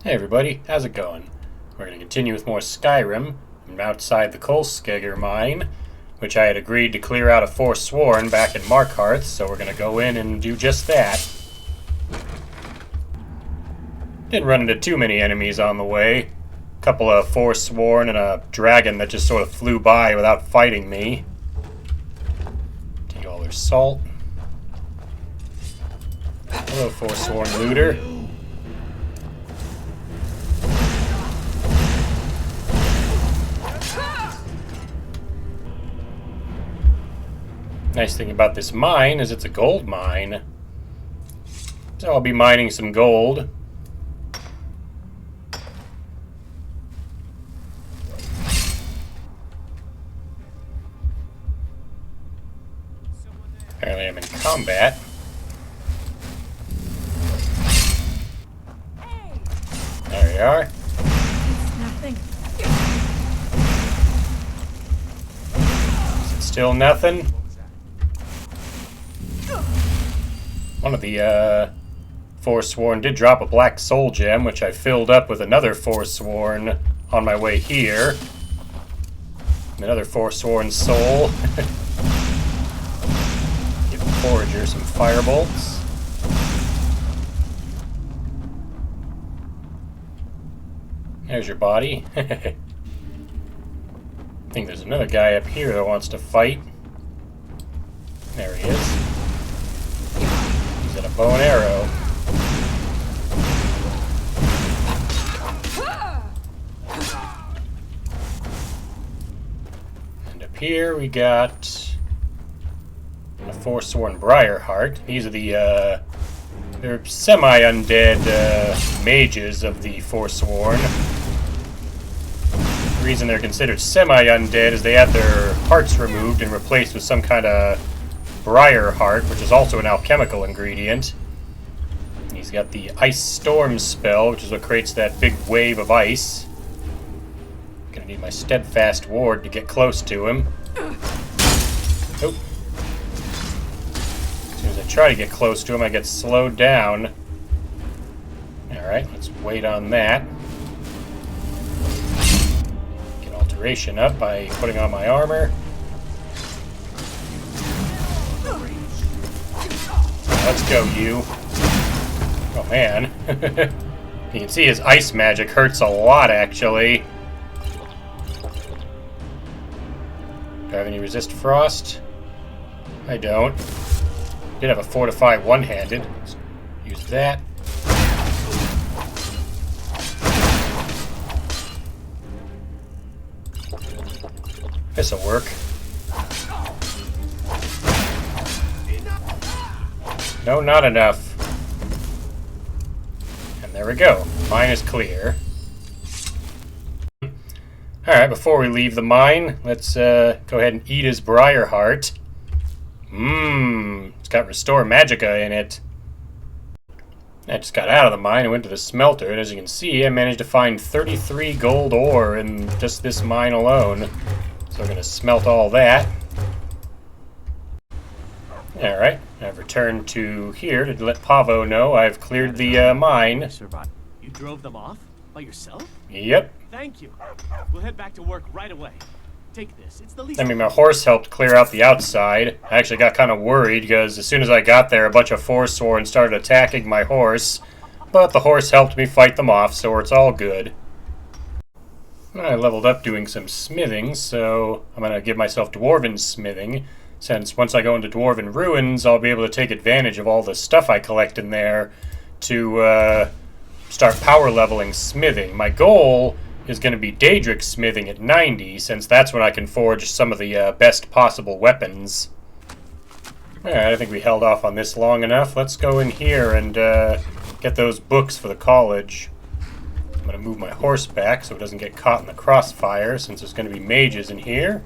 Hey everybody, how's it going? We're going to continue with more Skyrim. I'm outside the Kolskeggr Mine, which I had agreed to clear out of Forsworn back in Markarth, so we're going to go in and do just that. Didn't run into too many enemies on the way. A couple of Forsworn and a dragon that just sort of flew by without fighting me. Take all their salt. Hello, Forsworn looter. Nice thing about this mine is it's a gold mine. So I'll be mining some gold. Apparently I'm in combat. There we are. Is it still nothing? One of the Forsworn did drop a black soul gem, which I filled up with another Forsworn on my way here. Another Forsworn soul. Give the forager some firebolts. There's your body. I think there's another guy up here that wants to fight. There he is. He's got a bow and arrow. And up here we got a Forsworn Briarheart. These are the they're semi-undead mages of the Forsworn. The reason they're considered semi-undead is they had their hearts removed and replaced with some kind of briar heart, which is also an alchemical ingredient. He's got the Ice Storm spell, which is what creates that big wave of ice. Gonna need my steadfast ward to get close to him. Oh. As soon as I try to get close to him, I get slowed down. Alright, let's wait on that. Get alteration up by putting on my armor. Let's go, you. Oh, man. You can see his ice magic hurts a lot, actually. Do I have any resist frost? I don't. Did have a fortify one-handed. Let's use that. This'll work. No, not enough. And there we go. Mine is clear. Alright, before we leave the mine, let's go ahead and eat his briar heart. It's got Restore Magica in it. I just got out of the mine and went to the smelter, and as you can see, I managed to find 33 gold ore in just this mine alone. So we're going to smelt all that. Alright, I've returned to here to let Pavo know I've cleared the mine. You drove them off? By yourself? Yep. Thank you. We'll head back to work right away. Take this. It's the least... I mean, my horse helped clear out the outside. I actually got kind of worried because as soon as I got there, a bunch of Forsworn started attacking my horse. But the horse helped me fight them off, so it's all good. I leveled up doing some smithing, so I'm going to give myself Dwarven smithing. Since once I go into Dwarven Ruins, I'll be able to take advantage of all the stuff I collect in there to start power leveling smithing. My goal is going to be Daedric smithing at 90, since that's when I can forge some of the best possible weapons. Alright, I think we held off on this long enough. Let's go in here and get those books for the college. I'm going to move my horse back so it doesn't get caught in the crossfire, since there's going to be mages in here.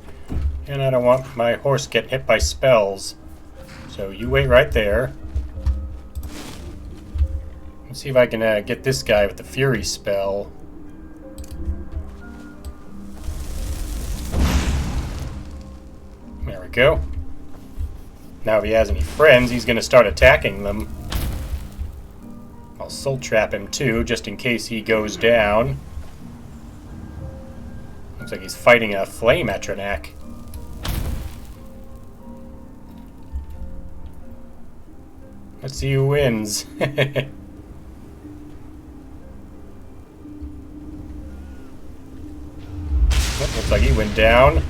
And I don't want my horse getting hit by spells. So you wait right there. Let's see if I can get this guy with the Fury spell. There we go. Now if he has any friends, he's going to start attacking them. I'll soul trap him too, just in case he goes down. Looks like he's fighting a flame Atronak. Let's see who wins. Looks like he went down.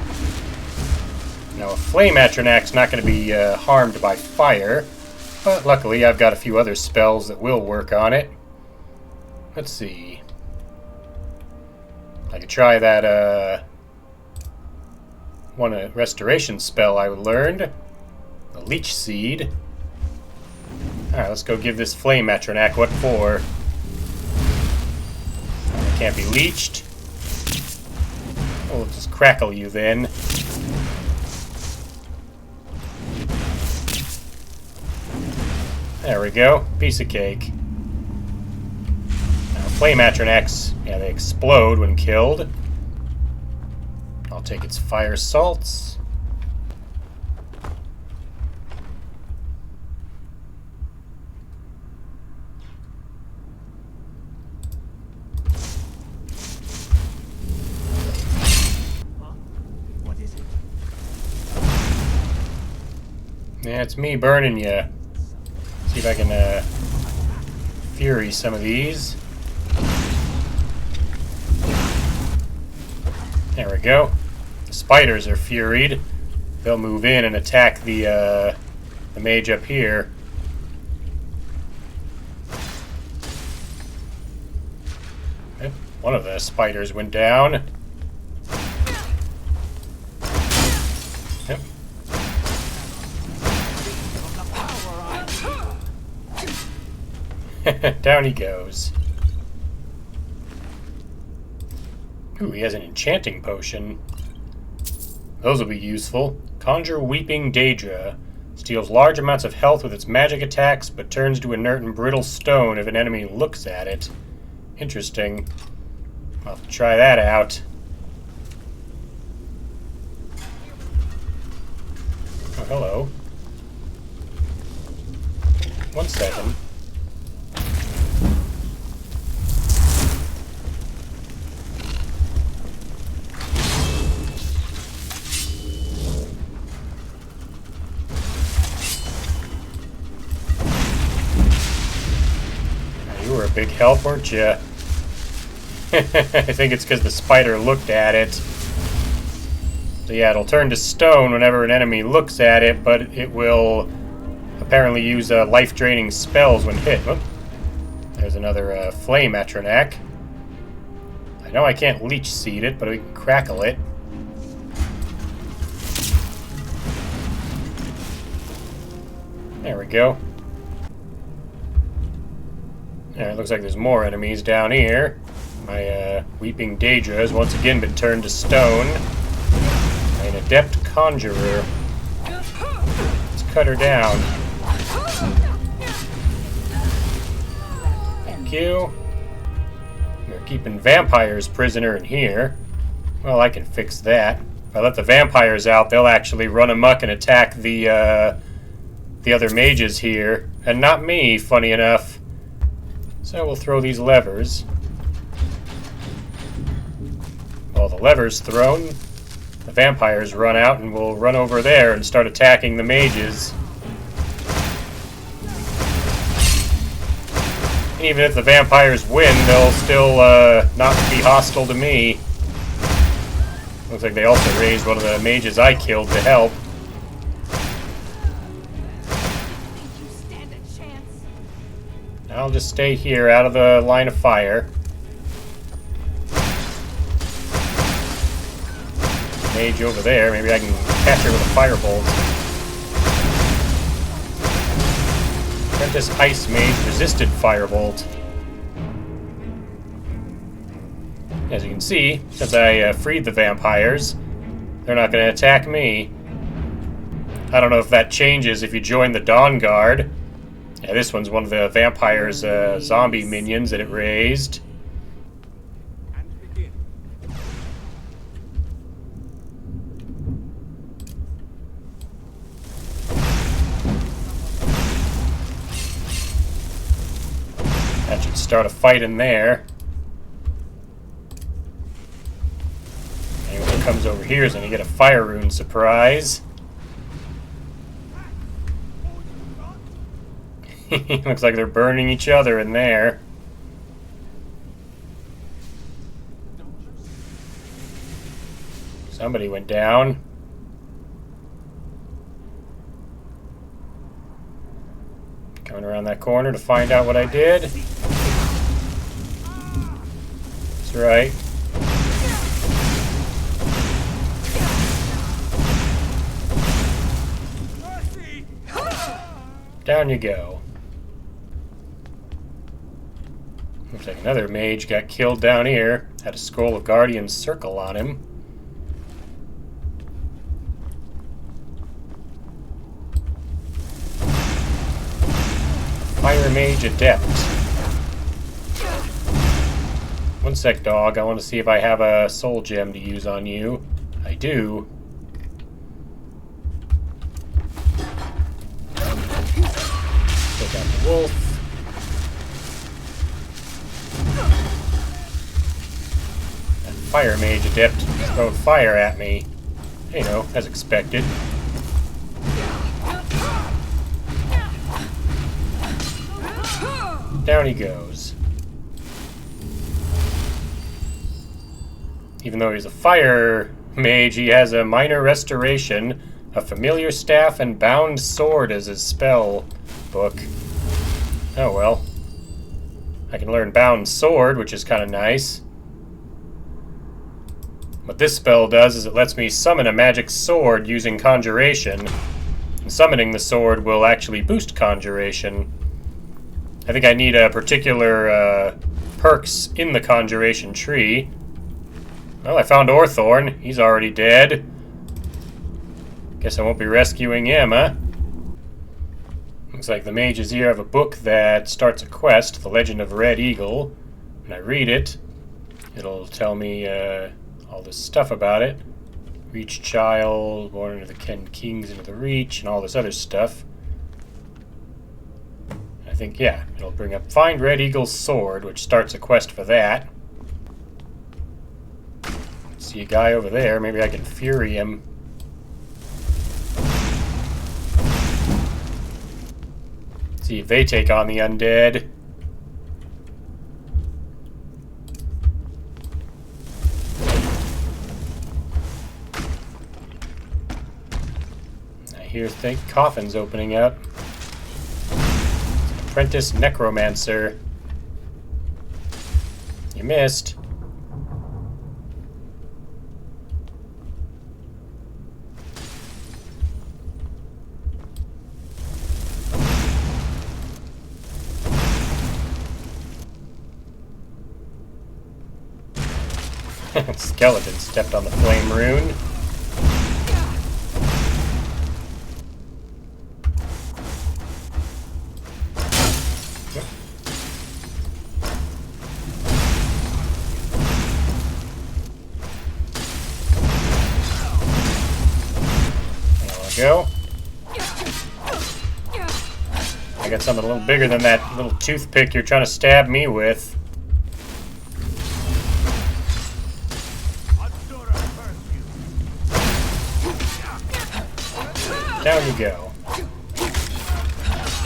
Now a flame Atronach's not going to be harmed by fire, but luckily I've got a few other spells that will work on it. Let's see. I could try that one restoration spell I learned. The Leech Seed. Alright, let's go give this flame Atronach what for. It can't be leeched. We'll just crackle you then. There we go. Piece of cake. Now, flame Atronachs, yeah, they explode when killed. I'll take its fire salts. Yeah, it's me burning you. See if I can fury some of these. There we go. The spiders are furied. They'll move in and attack the mage up here. Yep, one of the spiders went down. Yep. Down he goes. Ooh, he has an enchanting potion. Those will be useful. Conjure Weeping Daedra. Steals large amounts of health with its magic attacks, but turns to inert and brittle stone if an enemy looks at it. Interesting. I'll have to try that out. Oh, hello. 1 second. You were a big help, weren't you? I think it's because the spider looked at it. So yeah, it'll turn to stone whenever an enemy looks at it, but it will apparently use life-draining spells when hit. Oh, there's another flame Atronach. I know I can't leech seed it, but we can crackle it. There we go. It looks like there's more enemies down here. My Weeping Daedra has once again been turned to stone. An adept conjurer. Let's cut her down. Thank you. We're keeping vampires prisoner in here. Well, I can fix that. If I let the vampires out, they'll actually run amok and attack the other mages here. And not me, funny enough. So we'll throw these levers. While the lever's thrown, the vampires run out and we'll run over there and start attacking the mages. And even if the vampires win, they'll still not be hostile to me. Looks like they also raised one of the mages I killed to help. I'll just stay here out of the line of fire. Mage over there, maybe I can catch her with a firebolt. Apprentice Ice Mage resisted firebolt. As you can see, since I freed the vampires, they're not going to attack me. I don't know if that changes if you join the Dawn Guard. Yeah, this one's one of the vampire's zombie minions that it raised. That Should start a fight in there. Anyone who comes over here is going to get a fire rune surprise. Looks like they're burning each other in there. Somebody went down. Coming around that corner to find out what I did. That's right. Down you go. Looks like another mage got killed down here. Had a Scroll of Guardian's Circle on him. Fire Mage Adept. One sec, dog. I want to see if I have a soul gem to use on you. I do. Take out the wolf. That Fire Mage Adept throwed fire at me. You know, as expected. Down he goes. Even though he's a fire mage, he has a minor restoration, a familiar staff, and bound sword as his spell book. Oh well. I can learn bound sword, which is kind of nice. What this spell does is it lets me summon a magic sword using conjuration. And summoning the sword will actually boost conjuration. I think I need a particular perks in the conjuration tree. Well, I found Orthorn. He's already dead. Guess I won't be rescuing him, huh? Looks like the mages here have a book that starts a quest, The Legend of Red Eagle. When I read it, it'll tell me all this stuff about it. Reach child, born into the Ken Kings into the Reach, and all this other stuff. I think, yeah, it'll bring up Find Red Eagle's Sword, which starts a quest for that. See a guy over there. Maybe I can fury him. See if they take on the undead. I hear coffins opening up. Apprentice Necromancer. You missed. Skeleton stepped on the flame rune. Go. I got something a little bigger than that little toothpick you're trying to stab me with. Down you go.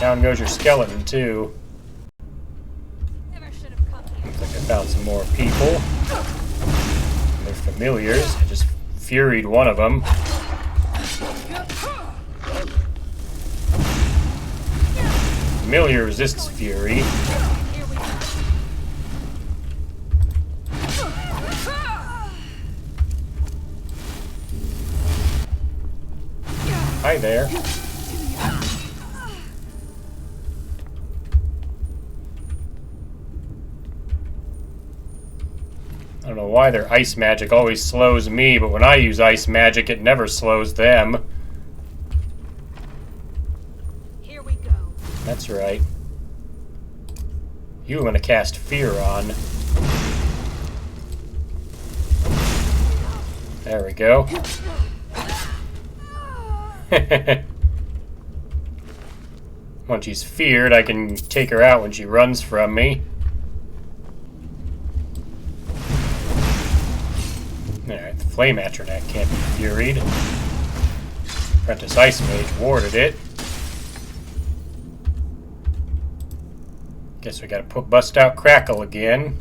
Down goes your skeleton, too. Looks like I found some more people. They're familiars. I just furied one of them. Familiar resists fury. Hi there. I don't know why their ice magic always slows me, but when I use ice magic, it never slows them. Here we go. That's right. You I'm gonna cast Fear on. There we go. Once she's feared, I can take her out when she runs from me. Alright, the Flame Atronach can't be furied. Apprentice Ice Mage warded it. Guess we gotta bust out Crackle again.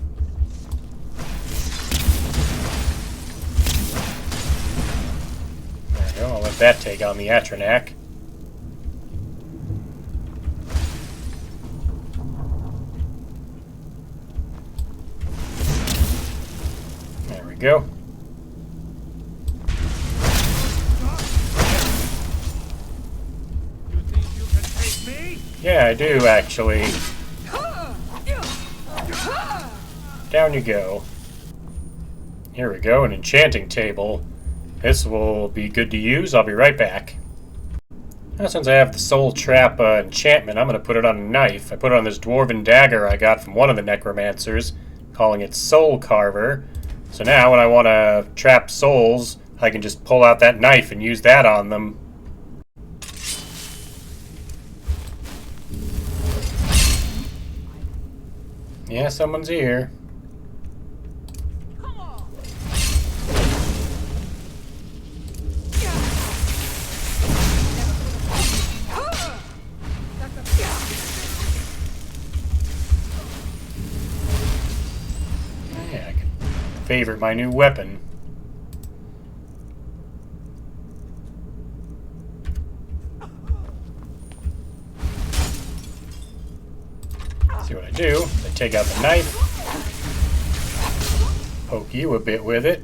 There we go, I'll let that take on the Atronach. There we go. You think you can take me? Yeah, I do, actually. Down you go. Here we go, an enchanting table. This will be good to use. I'll be right back. Now, since I have the Soul Trap enchantment, I'm going to put it on a knife. I put it on this dwarven dagger I got from one of the necromancers, calling it Soul Carver. So now, when I want to trap souls, I can just pull out that knife and use that on them. Yeah, someone's here. Yeah, I can favorite my new weapon. See what I do? I take out the knife, poke you a bit with it,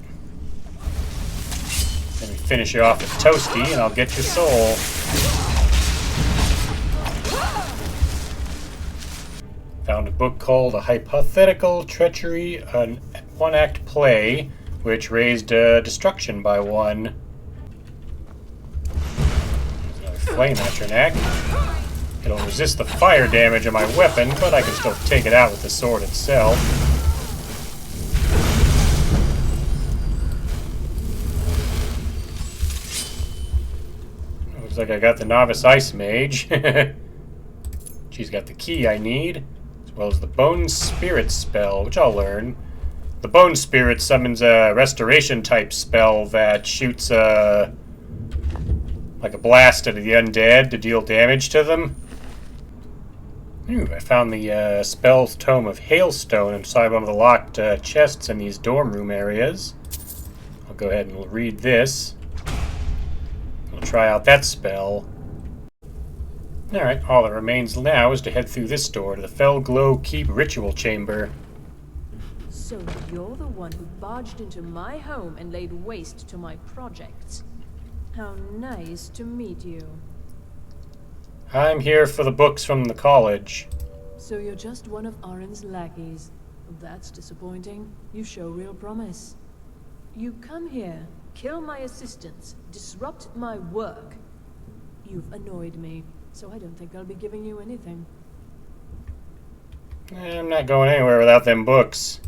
then we finish you off with Toasty, and I'll get your soul. Found a book called A Hypothetical Treachery, an one-act play, which raised destruction by 1. There's another Flame Atronach. It'll resist the fire damage of my weapon, but I can still take it out with the sword itself. Looks like I got the Novice Ice Mage. She's got the key I need, as well as the Bone Spirit spell, which I'll learn. The Bone Spirit summons a restoration type spell that shoots like a blast at the undead to deal damage to them. Ooh, I found the spell tome of Hailstone inside one of the locked chests in these dorm room areas. I'll go ahead and read this. We'll try out that spell. Alright, all that remains now is to head through this door to the Fellglow Keep ritual chamber. So you're the one who barged into my home and laid waste to my projects. How nice to meet you. I'm here for the books from the college. So you're just one of Arin's lackeys. That's disappointing. You show real promise. You come here, kill my assistants, disrupt my work. You've annoyed me, so I don't think I'll be giving you anything. I'm not going anywhere without them books.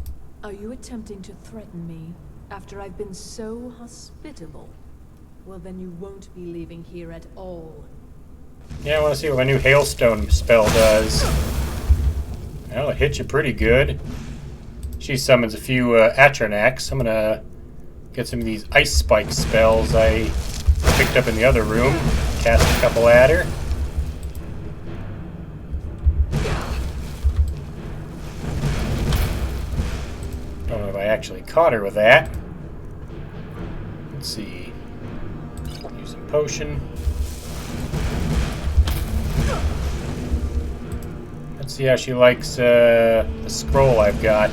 Are you attempting to threaten me after I've been so hospitable? Well, then you won't be leaving here at all. Yeah, I want to see what my new Hailstone spell does. Well, it hits you pretty good. She summons a few Atronachs. I'm gonna get some of these Ice Spike spells I picked up in the other room. Cast a couple at her. Don't know if I actually caught her with that. Let's see. Use a potion. Let's see how she likes the scroll I've got.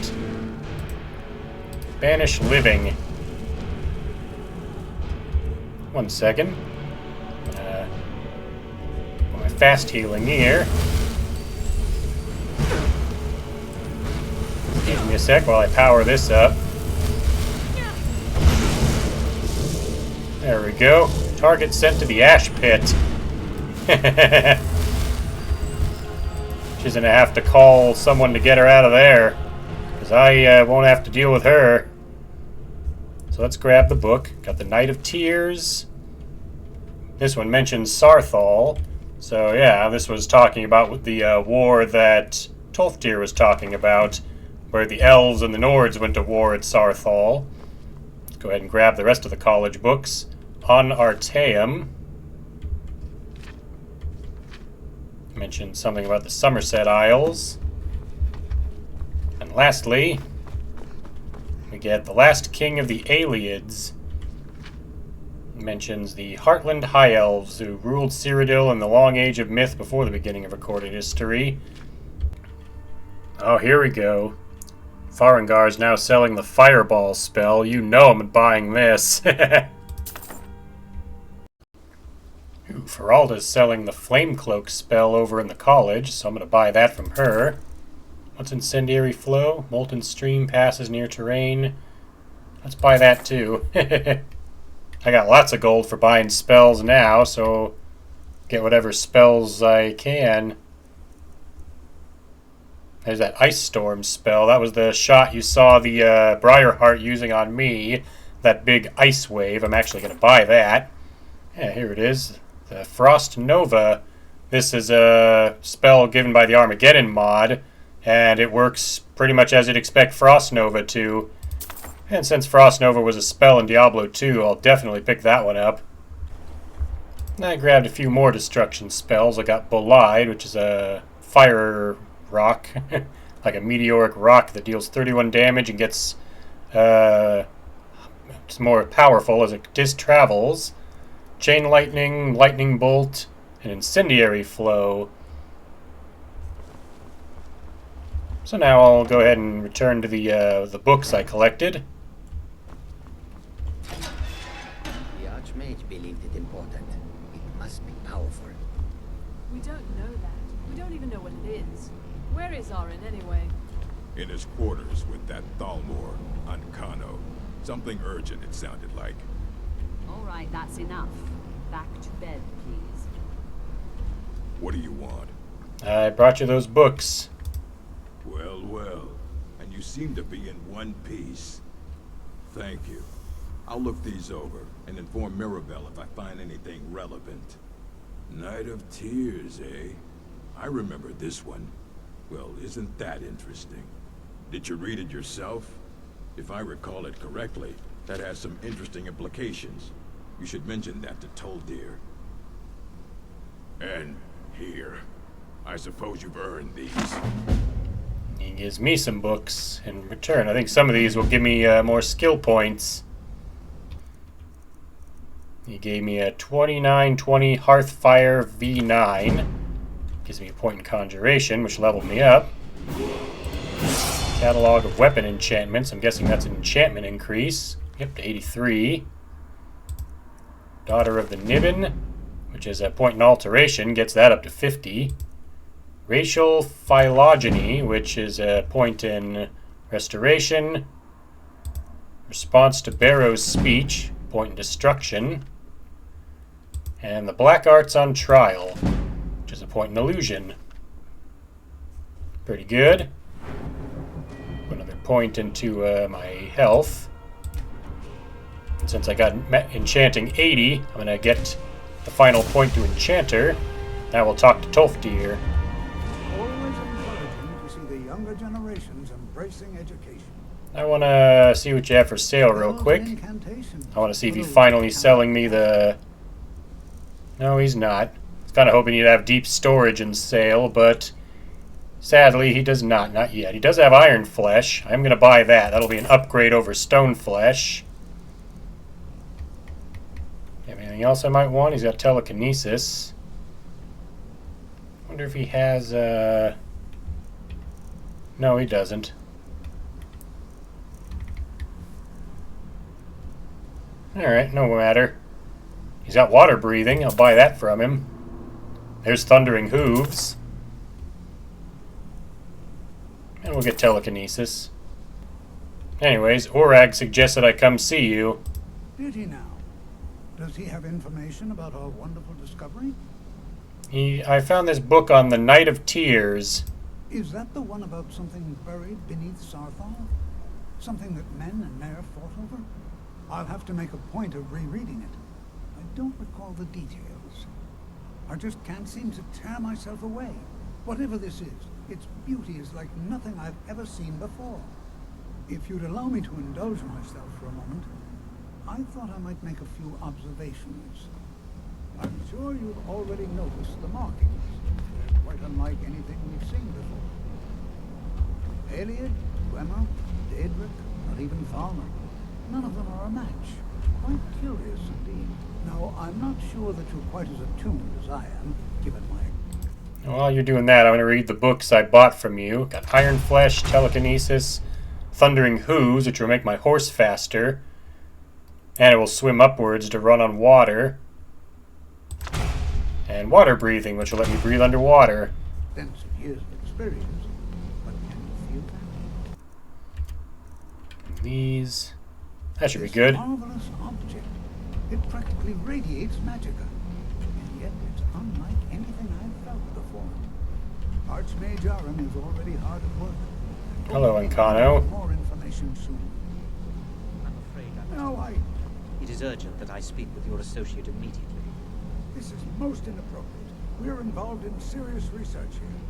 Banish Living. 1 second. My fast healing here. Give me a sec while I power this up. There we go. Target sent to the Ash Pit. She's gonna have to call someone to get her out of there, because I won't have to deal with her. So let's grab the book. Got the Night of Tears. This one mentions Saarthal. So yeah, this was talking about the war that Tolfdir was talking about, where the elves and the Nords went to war at Saarthal. go ahead and grab the rest of the college books on Artaeum. Mentioned something about the Somerset Isles. And lastly, we get the last king of the Aelids. Mentions the Heartland High Elves who ruled Cyrodiil in the long age of myth before the beginning of recorded history. Oh, here we go. Farengar's now selling the Fireball spell. You know I'm buying this. Ooh, Feralda's selling the Flamecloak spell over in the college, so I'm going to buy that from her. What's Incendiary Flow? Molten Stream passes near terrain. Let's buy that too. I got lots of gold for buying spells now, so get whatever spells I can. There's that Ice Storm spell. That was the shot you saw the Briarheart using on me. That big ice wave. I'm actually going to buy that. Yeah, here it is. The Frost Nova. This is a spell given by the Armageddon mod, and it works pretty much as you'd expect Frost Nova to. And since Frost Nova was a spell in Diablo 2, I'll definitely pick that one up. And I grabbed a few more destruction spells. I got Bolide, which is a fire rock, like a meteoric rock that deals 31 damage and gets it's more powerful as it travels. Chain Lightning, Lightning Bolt, and Incendiary Flow. So now I'll go ahead and return to the books I collected. The Archmage believed it important. It must be powerful. We don't know that. We don't even know what it is. Where is Orin anyway? In his quarters with that Thalmor on Kano. Something urgent, it sounded like. All right, that's enough. Back to bed, please. What do you want? I brought you those books. Well, well. And you seem to be in one piece. Thank you. I'll look these over and inform Mirabelle if I find anything relevant. Night of Tears, eh? I remember this one. Well, isn't that interesting? Did you read it yourself? If I recall it correctly, that has some interesting implications. You should mention that to Toldir. And here. I suppose you've earned these. He gives me some books in return. I think some of these will give me more skill points. He gave me a 2920 Hearthfire V9. Gives me a point in Conjuration, which leveled me up. Catalog of Weapon Enchantments. I'm guessing that's an enchantment increase. Yep, to 83. Daughter of the Niben, which is a point in Alteration. Gets that up to 50. Racial Phylogeny, which is a point in Restoration. Response to Barrow's Speech, point in Destruction. And the Black Arts on Trial, which is a point in Illusion. Pretty good. Put another point into my health. And since I got Enchanting 80, I'm going to get the final point to Enchanter. Now we'll talk to Tolfdir. Always encouraging to see the younger generations embracing education. I want to see what you have for sale real quick. I want to see if he's finally selling me the... No, he's not. I was kind of hoping he'd have deep storage in sale, but sadly he does not. Not yet. He does have Iron Flesh. I'm going to buy that. That'll be an upgrade over Stone Flesh. Have anything else I might want? He's got Telekinesis. Wonder if he has... No, he doesn't. Alright, no matter. He's got Water Breathing. I'll buy that from him. There's Thundering Hooves. And we'll get Telekinesis. Anyways, Orag suggested I come see you. Did he now? Does he have information about our wonderful discovery? I found this book on the Night of Tears. Is that the one about something buried beneath Saarthal? Something that men and Mare fought over? I'll have to make a point of rereading it. I don't recall the details. I just can't seem to tear myself away. Whatever this is, its beauty is like nothing I've ever seen before. If you'd allow me to indulge myself for a moment, I thought I might make a few observations. I'm sure you've already noticed the markings. They're quite unlike anything we've seen before. Aliad, Gwemmer, Daedric, not even Falmer. None of them are a match. Quite curious indeed. Now, I'm not sure that you're quite as attuned as I am, given my... While you're doing that, I'm going to read the books I bought from you. Got Iron Flesh, Telekinesis, Thundering Hooves, which will make my horse faster. And it will swim upwards to run on water. And Water Breathing, which will let me breathe underwater. Extensive years of experience. But can you feel that? These... That should be This good. marvelous object. It practically radiates magicka. And yet it's unlike anything I've felt before. Archmage Aran is already hard at work. Hello, Ancano. More information soon. I'm afraid I'm... No, It is urgent that I speak with your associate immediately. This is most inappropriate. We're involved in serious research here.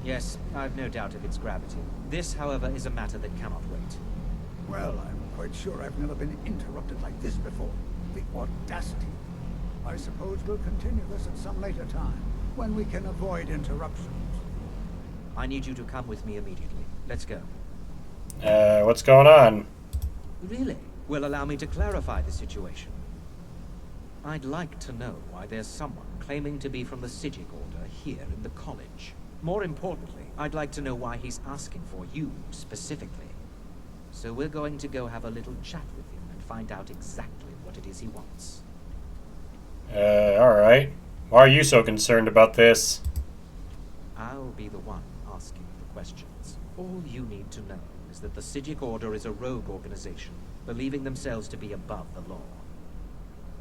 Yes, I've no doubt of its gravity. This, however, is a matter that cannot wait. Well, I'm quite sure I've never been interrupted like this before. The audacity. I suppose we'll continue this at some later time, when we can avoid interruptions. I need you to come with me immediately. Let's go. What's going on? Really? Well, allow me to clarify the situation. I'd like to know why there's someone claiming to be from the Psijic Order here in the college. More importantly, I'd like to know why he's asking for you specifically. So we're going to go have a little chat with him and find out exactly what it is he wants. Alright. Why are you so concerned about this? I'll be the one asking the questions. All you need to know is that the Psijic Order is a rogue organization, believing themselves to be above the law.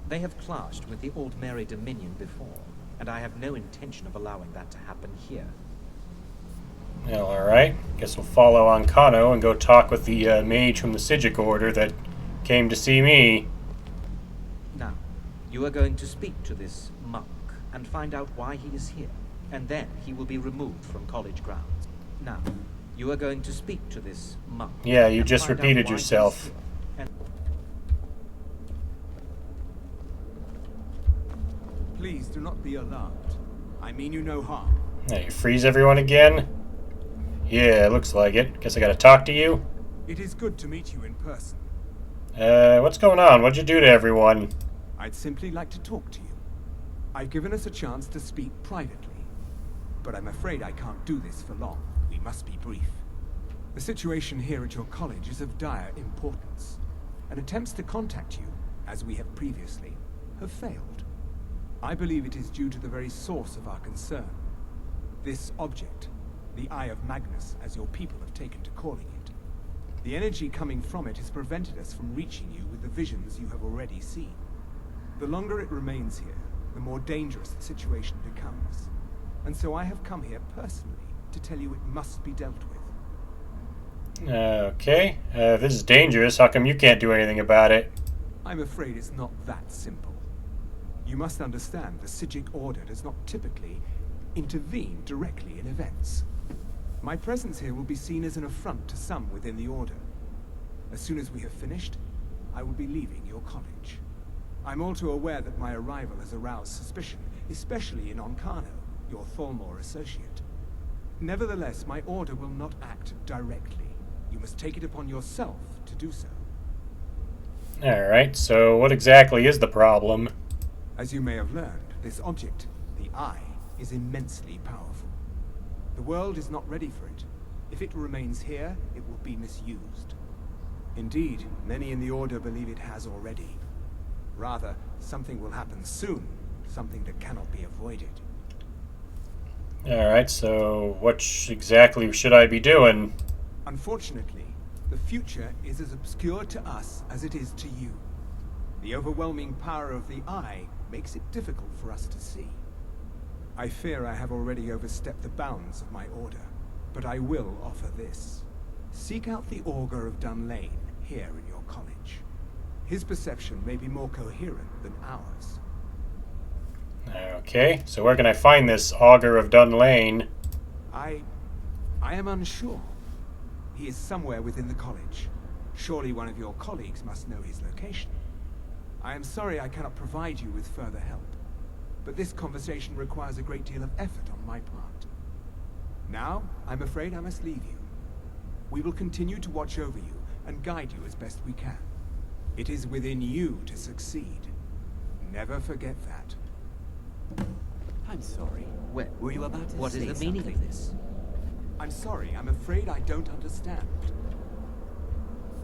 They have clashed with the Old Mary Dominion before, and I have no intention of allowing that to happen here. Well, alright. Guess we'll follow Ancano and go talk with the mage from the Psijic Order that came to see me. Now, you are going to speak to this monk and find out why he is here, and then he will be removed from college grounds. Now, you are going to speak to this monk. Yeah, you and just find out repeated why he's yourself. here, and Please do not be alarmed. I mean you no harm. Now you freeze everyone again? Yeah, looks like it. Guess I gotta talk to you? It is good to meet you in person. What's going on? What'd you do to everyone? I'd simply like to talk to you. I've given us a chance to speak privately, but I'm afraid I can't do this for long. We must be brief. The situation here at your college is of dire importance, and attempts to contact you, as we have previously, have failed. I believe it is due to the very source of our concern. This object, the Eye of Magnus, as your people have taken to calling it. The energy coming from it has prevented us from reaching you with the visions you have already seen. The longer it remains here, the more dangerous the situation becomes. And so I have come here personally to tell you it must be dealt with. Okay. If this is dangerous, how come you can't do anything about it? I'm afraid it's not that simple. You must understand the Psijic Order does not typically intervene directly in events. My presence here will be seen as an affront to some within the Order. As soon as we have finished, I will be leaving your college. I'm all too aware that my arrival has aroused suspicion, especially in Ancano, your Thalmor associate. Nevertheless, my Order will not act directly. You must take it upon yourself to do so. Alright, so what exactly is the problem? As you may have learned, this object, the Eye, is immensely powerful. The world is not ready for it. If it remains here, it will be misused. Indeed, many in the Order believe it has already. Rather, something will happen soon, something that cannot be avoided. Alright, so what exactly should I be doing? Unfortunately, the future is as obscure to us as it is to you. The overwhelming power of the Eye makes it difficult for us to see. I fear I have already overstepped the bounds of my Order, but I will offer this. Seek out the Augur of Dunlane here in your college. His perception may be more coherent than ours. Okay, so where can I find this Augur of Dunlane? I am unsure. He is somewhere within the college. Surely one of your colleagues must know his location. I am sorry I cannot provide you with further help, but this conversation requires a great deal of effort on my part. Now, I'm afraid I must leave you. We will continue to watch over you and guide you as best we can. It is within you to succeed. Never forget that. I'm sorry. Well, Were you about to what say is the meaning something? of this? I'm sorry, I'm afraid I don't understand.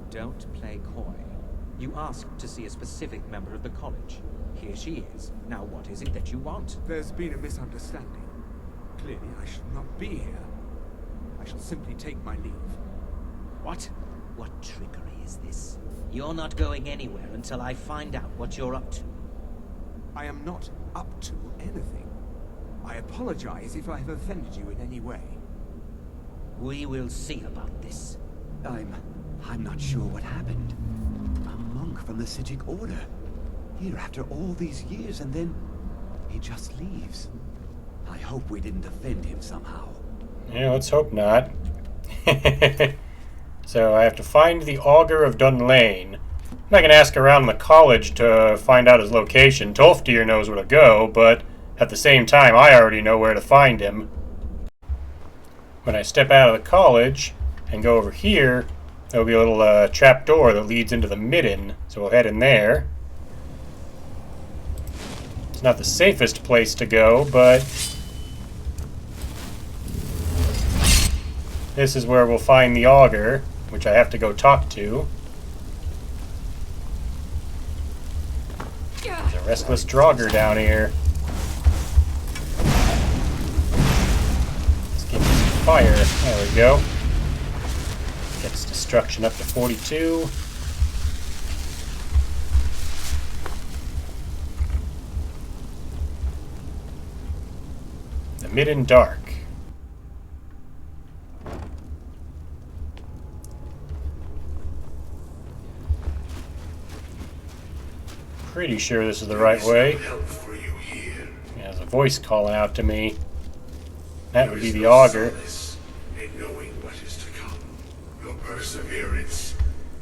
Don't play coy. You asked to see a specific member of the college. Here she is. Now what is it that you want? There's been a misunderstanding. Clearly, I should not be here. I shall simply take my leave. What? What trickery is this? You're not going anywhere until I find out what you're up to. I am not up to anything. I apologize if I have offended you in any way. We will see about this. I'm not sure what happened. A monk from the Sijic Order. Here after all these years, and then he just leaves. I hope we didn't offend him somehow. Yeah, let's hope not. So I have to find the Augur of Dunlane. I'm not going to ask around the college to find out his location. Tolfdir knows where to go, but at the same time, I already know where to find him. When I step out of the college and go over here, there'll be a little trap door that leads into the midden, so we'll head in there. It's not the safest place to go, but this is where we'll find the Augur, which I have to go talk to. There's a restless Draugr down here. Let's give him some fire. There we go. Gets destruction up to 42. The Midden Dark. Pretty sure this is the right way. Yeah, there's a voice calling out to me. That would be the Augur. In knowing what is to come, your perseverance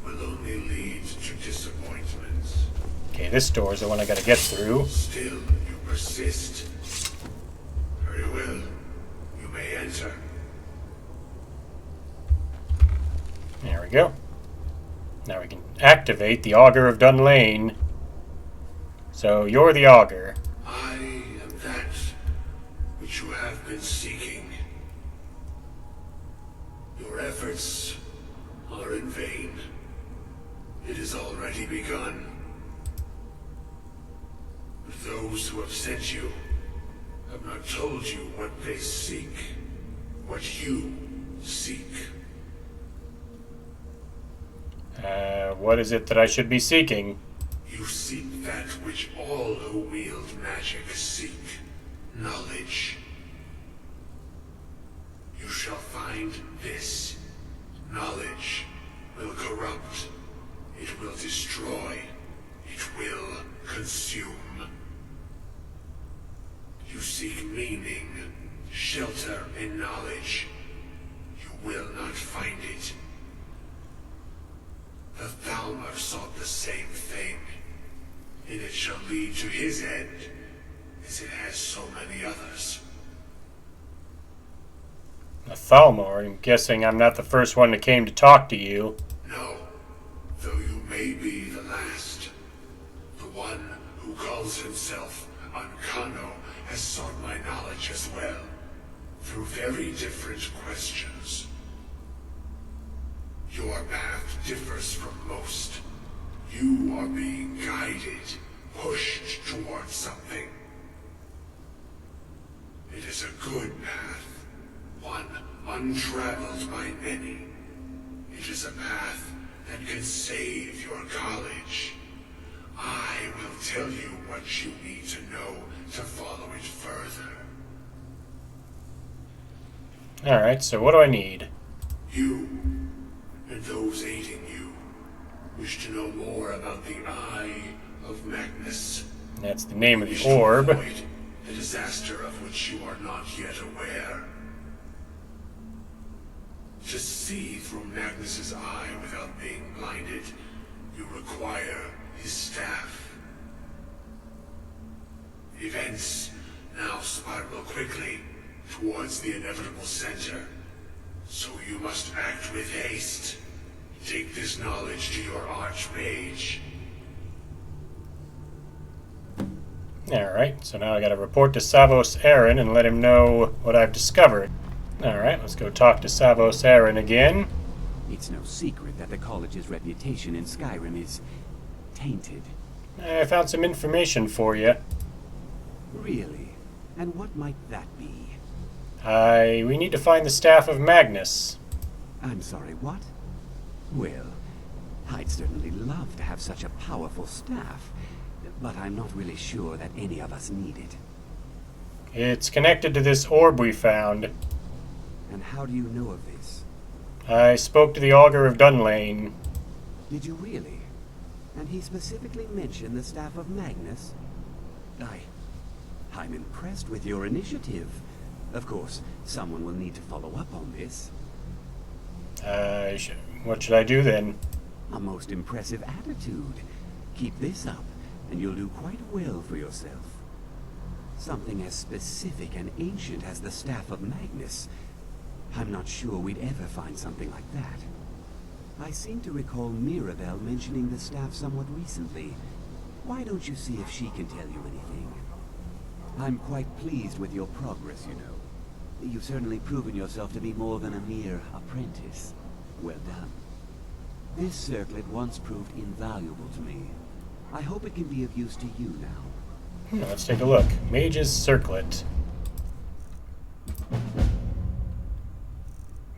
will only lead to disappointments. Okay, this door is the one I gotta get through. Still, you persist. Very well. You may enter. There we go. Now we can activate the Augur of Dunlane. So, you're the Augur. I am that which you have been seeking. Your efforts are in vain. It has already begun. But those who have sent you have not told you what they seek, what you seek. What is it that I should be seeking? You seek that which all who wield magic seek. Knowledge. You shall find this. Knowledge will corrupt. It will destroy. It will consume. You seek meaning, shelter in knowledge. You will not find it. The Thalmor sought the same thing, and it shall lead to his end, as it has so many others. A Thalmor? I'm guessing I'm not the first one that came to talk to you. No, though you may be the last. The one who calls himself Ankano has sought my knowledge as well, through very different questions. Your path differs from most. You are being guided, pushed towards something. It is a good path, one untraveled by many. It is a path that can save your college. I will tell you what you need to know to follow it further. Alright, so what do I need? You, and those aiding you, wish to know more about the Eye of Magnus. That's the name of Wish the to orb. avoid the disaster of which you are not yet aware. To see through Magnus's eye without being blinded. find it, you require his staff. Events now spiral quickly towards the inevitable center, so you must act with haste. Take this knowledge to your Archmage. Alright, so now I gotta report to Savos Aaron and let him know what I've discovered. Alright, let's go talk to Savos Aaron again. It's no secret that the college's reputation in Skyrim is tainted. I found some information for you. Really? And what might that be? We need to find the Staff of Magnus. I'm sorry, what? Well, I'd certainly love to have such a powerful staff, but I'm not really sure that any of us need it. It's connected to this orb we found. And how do you know of this? I spoke to the Augur of Dunlane. Did you really? And he specifically mentioned the Staff of Magnus? I'm impressed with your initiative. Of course, someone will need to follow up on this. What should I do then? A most impressive attitude. Keep this up, and you'll do quite well for yourself. Something as specific and ancient as the Staff of Magnus. I'm not sure we'd ever find something like that. I seem to recall Mirabelle mentioning the staff somewhat recently. Why don't you see if she can tell you anything? I'm quite pleased with your progress, you know. You've certainly proven yourself to be more than a mere apprentice. Well done. This circlet once proved invaluable to me. I hope it can be of use to you now. Let's take a look. Mage's Circlet.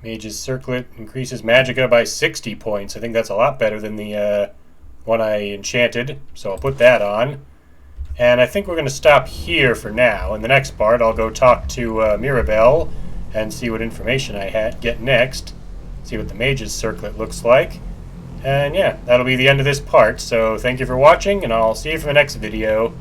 Mage's Circlet increases magicka by 60 points. I think that's a lot better than the one I enchanted, so I'll put that on. And I think we're going to stop here for now. In the next part, I'll go talk to Mirabelle and see what information I get next. See what the Mage's Circlet looks like. And yeah, that'll be the end of this part. So thank you for watching, and I'll see you for the next video.